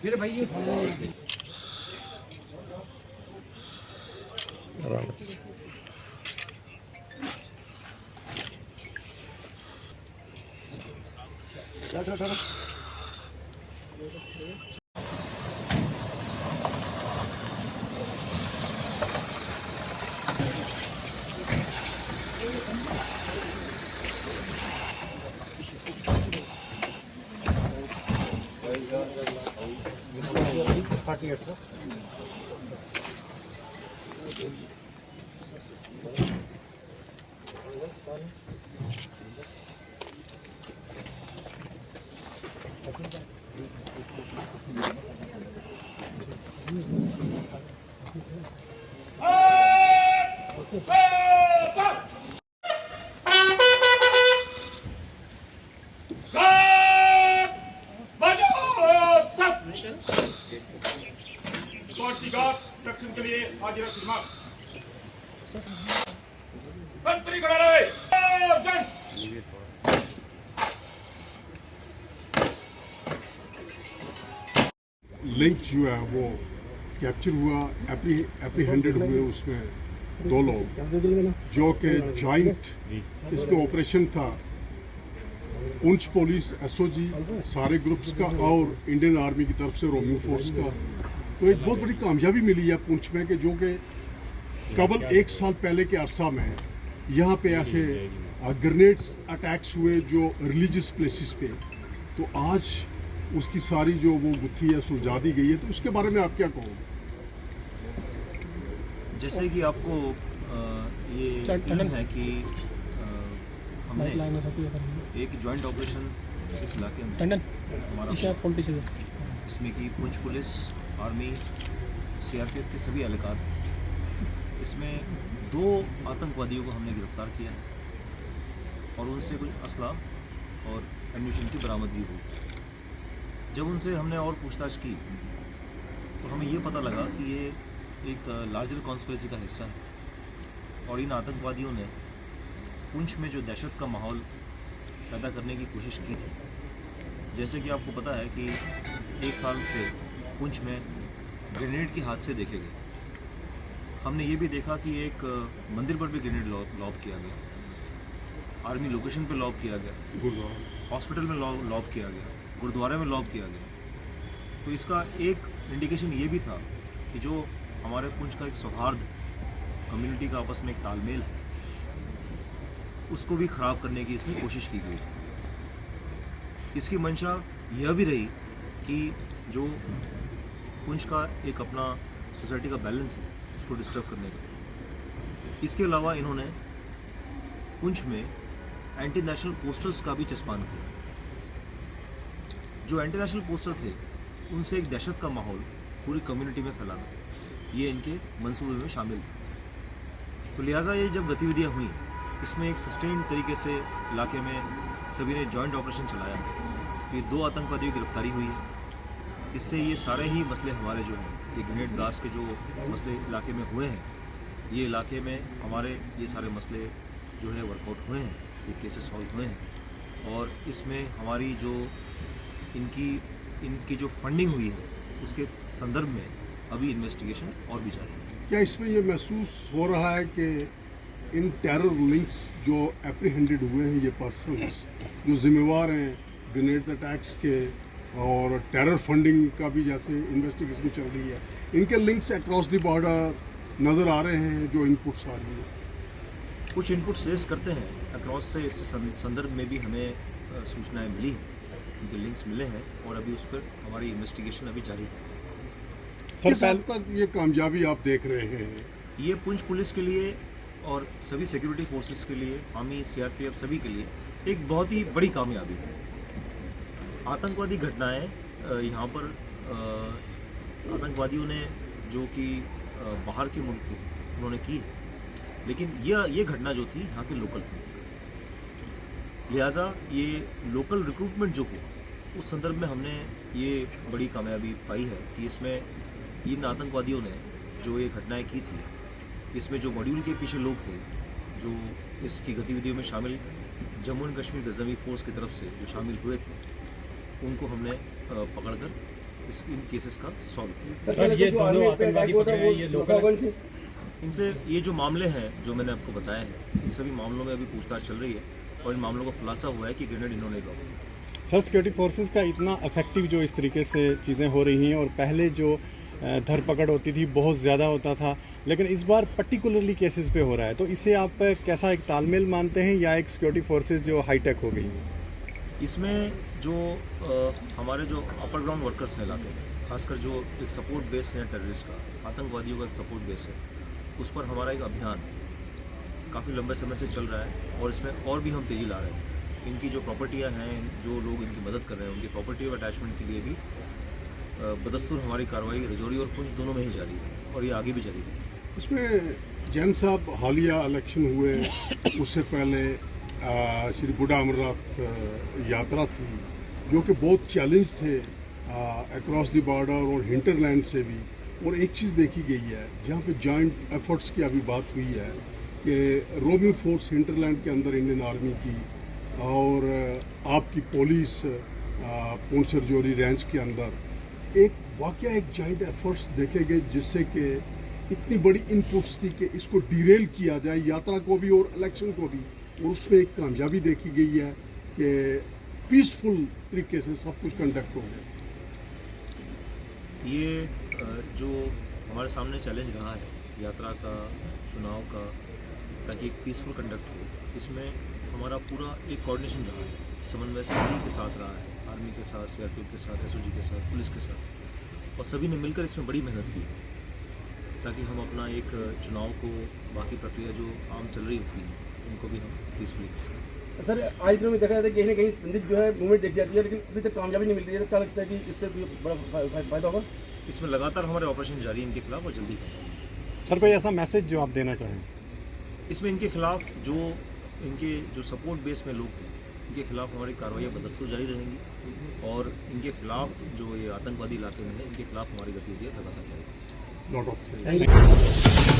मेरे भाई दक्षिण के लिए हाजिर सिनेमा संतरी खड़ा रहे लिंक जो है वो कैप्चर हुआ, एप्रीहेंडेड हुए उसमें 2 लोग जो कि जॉइंट इसमें ऑपरेशन था पुंछ पुलिस, एसओजी सारे ग्रुप्स का और इंडियन आर्मी की तरफ से रोमियो फोर्स का। तो एक बहुत बड़ी कामयाबी मिली है पुंछ में कि जो कि कबल 1 साल पहले के अरसा में यहाँ पे ऐसे ग्रेनेड्स अटैक्स हुए जो रिलीजियस प्लेसेस पे, तो आज उसकी सारी जो वो गुत्थी है सुलझा दी गई है। तो उसके बारे में आप क्या कहोगे? जैसे कि आपको ये मालूम है कि हमने एक जॉइंट ऑपरेशन इस इलाके में हमारा इसमें कि पुंछ पुलिस, आर्मी, सीआरपीएफ के सभी एहलकार थे। इसमें 2 आतंकवादियों को हमने गिरफ्तार किया है और उनसे कुछ असला और एम्यूनिशन की बरामदगी हुई। जब उनसे हमने और पूछताछ की तो हमें ये पता लगा कि ये एक लार्जर कॉन्स्पिरेसी का हिस्सा है और इन आतंकवादियों ने पुंछ में जो दहशत का माहौल पैदा करने की कोशिश की थी। जैसे कि आपको पता है कि 1 साल से पुंछ में ग्रेनेड के हादसे देखे गए। हमने ये भी देखा कि एक मंदिर पर भी ग्रेनेड लॉब किया गया, आर्मी लोकेशन पर लॉब किया गया, हॉस्पिटल में लॉब किया गया, गुरुद्वारे में लॉब किया गया। तो इसका एक इंडिकेशन ये भी था कि जो हमारे पुंछ का एक सौहार्द, कम्युनिटी का आपस में एक तालमेल है, उसको भी ख़राब करने की इसमें कोशिश की गई। इसकी मंशा यह भी रही कि जो पुंछ का एक अपना सोसाइटी का बैलेंस है उसको डिस्टर्ब करने का। इसके अलावा इन्होंने पुंछ में एंटी नेशनल पोस्टर्स का भी चस्पान किया। जो एंटी नेशनल पोस्टर थे उनसे एक दहशत का माहौल पूरी कम्युनिटी में फैलाना, ये इनके मंसूबे में शामिल था। तो लिहाजा ये जब गतिविधियाँ हुई इसमें एक सस्टेन्ड तरीके से इलाके में सभी ने जॉइंट ऑपरेशन चलाया। ये 2 आतंकवादियों की गिरफ्तारी हुई है। इससे ये सारे ही मसले हमारे जो हैं, ये ग्रेनेड ब्लास्ट के जो मसले इलाके में हुए हैं, ये इलाके में हमारे ये सारे मसले जो है वर्कआउट हुए हैं, ये केसेस सॉल्व हुए हैं। और इसमें हमारी जो इनकी जो फंडिंग हुई है उसके संदर्भ में अभी इन्वेस्टिगेशन और भी जारी है। क्या इसमें ये महसूस हो रहा है कि इन टेरर लिंक्स जो एप्रीहेंडेड हुए हैं, ये पर्सन्स जो जिम्मेवार हैं ग्रेनेड अटैक्स के और टेरर फंडिंग का भी जैसे इन्वेस्टिगेशन चल रही है, इनके लिंक्स अक्रॉस द बॉर्डर नज़र आ रहे हैं? जो इनपुट्स आ रही हैं, कुछ इनपुट्स रेस करते हैं अक्रॉस से, इस संदर्भ में भी हमें सूचनाएं मिली हैं, उनके लिंक्स मिले हैं और अभी उस पर हमारी इन्वेस्टिगेशन अभी जारी है। सर साल तक ये कामयाबी आप देख रहे हैं, ये पुंछ पुलिस के लिए और सभी सिक्योरिटी फोर्सेस के लिए, आर्मी, सीआरपीएफ सभी के लिए एक बहुत ही बड़ी कामयाबी है। आतंकवादी घटनाएं यहाँ पर आतंकवादियों ने जो कि बाहर के मुल्क के उन्होंने की, लेकिन ये घटना जो थी यहाँ के लोकल थी। लिहाजा ये लोकल रिक्रूटमेंट जो हुआ उस संदर्भ में हमने ये बड़ी कामयाबी पाई है कि इसमें इन आतंकवादियों ने जो ये घटनाएं की थी, इसमें जो मॉड्यूल के पीछे लोग थे जो इसकी गतिविधियों में शामिल, जम्मू एंड कश्मीर गजनवी फोर्स की तरफ से जो शामिल हुए थे, उनको हमने पकड़कर इन केसेस का सॉल्व किया। सर ये दोनों आतंकवादी पकड़े हैं, ये लोकल इनसे ये जो मामले हैं जो मैंने आपको बताए हैं, इन सभी मामलों में अभी पूछताछ चल रही है और इन मामलों का खुलासा हुआ है कि ग्रेनेड इन्होंने लॉन्च किया। सर सिक्योरिटी फोर्सेस का इतना इफेक्टिव जो इस तरीके से चीज़ें हो रही हैं और पहले जो धरपकड़ होती थी बहुत ज़्यादा होता था, लेकिन इस बार पर्टिकुलरली केसेस पे हो रहा है, तो इसे आप कैसा एक तालमेल मानते हैं या एक सिक्योरिटी फोर्सेस जो हाईटेक हो गई हैं? इसमें जो हमारे जो अपर ग्राउंड वर्कर्स हैं इलाके में, खासकर जो एक सपोर्ट बेस है टेररिस्ट का, आतंकवादियों का एक सपोर्ट बेस है, उस पर हमारा एक अभियान काफ़ी लंबे समय से चल रहा है और इसमें और भी हम तेज़ी ला रहे हैं। इनकी जो प्रॉपर्टियां हैं, जो लोग इनकी मदद कर रहे हैं, उनकी प्रॉपर्टी और अटैचमेंट के लिए भी बदस्तूर हमारी कार्रवाई रजौरी और पुंछ दोनों में ही जारी है और ये आगे भी जारी है। इसमें जैन साहब हालिया इलेक्शन हुए उससे पहले श्री बूढ़ा अमरनाथ यात्रा थी जो कि बहुत चैलेंज थे अक्रॉस द बॉर्डर और हिंटरलैंड से भी। और एक चीज़ देखी गई है जहाँ पे जॉइंट एफर्ट्स की अभी बात हुई है कि रोमिंग फोर्स हिंटरलैंड के अंदर इंडियन आर्मी की और आपकी पुलिस पुंछ रजौरी रेंज के अंदर एक वाकया एक जॉइंट एफर्ट्स देखे गए जिससे कि इतनी बड़ी इनपुट्स थी कि इसको डिरेल किया जाए यात्रा को भी और इलेक्शन को भी, और उसमें एक कामयाबी देखी गई है कि पीसफुल तरीके से सब कुछ कंडक्ट हो गया। ये जो हमारे सामने चैलेंज रहा है यात्रा का, चुनाव का, ताकि एक पीसफुल कंडक्ट हो, इसमें हमारा पूरा एक कोऑर्डिनेशन रहा है, समन्वय सभी के साथ रहा है, आर्मी के साथ, सीआरपीएफ के साथ, एसओजी के साथ, पुलिस के साथ, और सभी ने मिलकर इसमें बड़ी मेहनत की है ताकि हम अपना एक चुनाव को, बाकी प्रक्रिया जो आम चल रही होती है उनको भी हम पीसफुली कर सकें। सर आज में देखा जाता है कहीं ना कहीं संदिग्ध जो है मूवमेंट देखी जाती है, लेकिन अभी तक कामयाबी नहीं मिल रही है, तो क्या लगता है कि इससे बड़ा फायदा होगा? इसमें लगातार हमारे ऑपरेशन जारी है इनके खिलाफ और जल्दी सर कोई ऐसा मैसेज जो आप देना चाहें? इसमें इनके खिलाफ जो इनके जो सपोर्ट बेस में लोग हैं, इनके खिलाफ हमारी कार्रवाइयाँ बदस्तूर जारी रहेंगी और इनके खिलाफ जो ये आतंकवादी इलाके में है, इनके खिलाफ हमारी गतिविधियाँ लगातार जारी रहेंगी। Lot of